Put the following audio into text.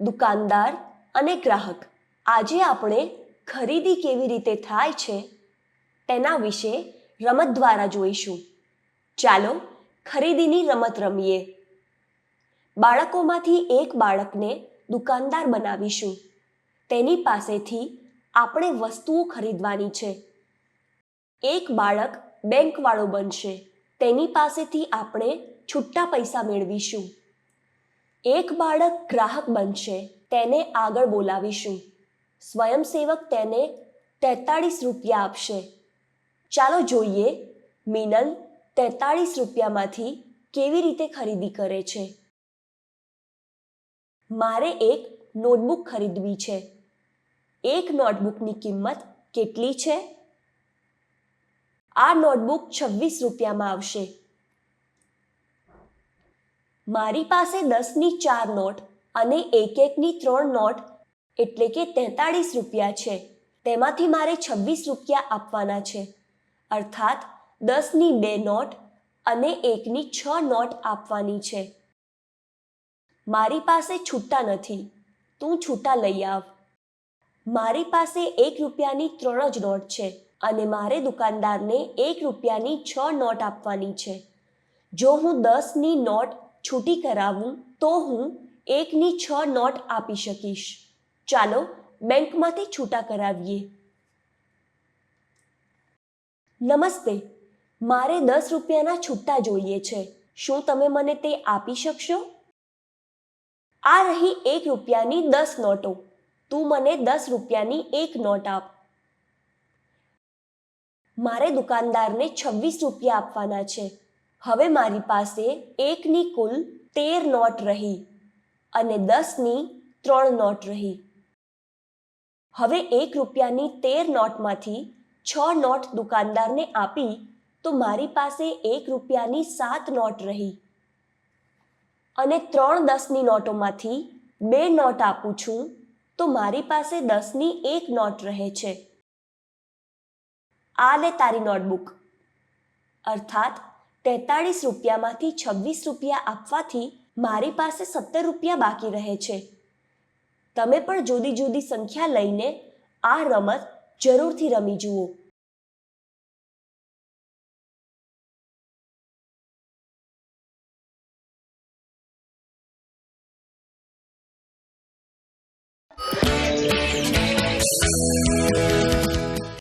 દુકાનદાર અને ગ્રાહક, આજે આપણે ખરીદી કેવી રીતે થાય છે તેના વિશે રમત દ્વારા જોઈશું. ચાલો ખરીદીની રમત રમીએ. બાળકોમાંથી એક બાળકને દુકાનદાર બનાવીશું. તેની પાસેથી આપણે વસ્તુઓ ખરીદવાની છે. એક બાળક બેંકવાળો બનશે. તેની પાસેથી આપણે છૂટા પૈસા મેળવીશું. એક બાળક ગ્રાહક બનશે. તેને આગળ બોલાવીશું. સ્વયંસેવક તેને 43 રૂપિયા આપશે. ચાલો જોઈએ મિનલ 43 રૂપિયામાંથી કેવી રીતે ખરીદી કરે છે. મારે એક નોટબુક ખરીદવી છે. એક નોટબુકની કિંમત કેટલી છે? આ નોટબુક 26 રૂપિયામાં આવશે. મારી પાસે 10ની 4 નોટ અને એક-એકની 3 નોટ એટલે કે 43 રૂપિયા છે. તેમાંથી મારે 26 રૂપિયા આપવાના છે. અર્થાત 10ની 2 નોટ અને 1ની 6 નોટ આપવાની છે. મારી પાસે છૂટા નથી. તું છૂટા લઈ આવ. મારી પાસે 1 રૂપિયાની 3 જ નોટ છે અને મારે દુકાનદારને 1 રૂપિયાની 6 નોટ આપવાની છે. જો હું 10ની નોટ છૂટી કરાવું તો હું 1ની 6 નોટ આપી શકીશ. ચાલો બેંકમાંથી છૂટા કરાવીએ. નમસ્તે, મારે 10 રૂપિયાના છૂટા જોઈએ છે. શું તમે મને તે આપી શકશો? આ રહી 1 રૂપિયાની 10 નોટો. તું મને 10 રૂપિયાની 1 નોટ આપ. મારે દુકાનદારને 26 રૂપિયા આપવાના છે. હવે મારી પાસે 1ની કુલ 13 નોટ રહી અને 10ની 3 નોટ રહી. હવે 1 રૂપિયાની 13 નોટમાંથી 6 નોટ દુકાનદારને આપી તો મારી પાસે 1 રૂપિયાની 7 નોટ રહી અને 3 10ની નોટોમાંથી 2 નોટ આપું છું તો મારી પાસે 10ની 1 નોટ રહે છે. આ લે તારી નોટબુક. અર્થાત 43 રૂપિયામાંથી 26 રૂપિયા આપવાથી મારી પાસે 17 રૂપિયા બાકી રહે છે. તમે પણ જુદી જુદી સંખ્યા લઈને આ રમત જરૂરથી રમી જુઓ.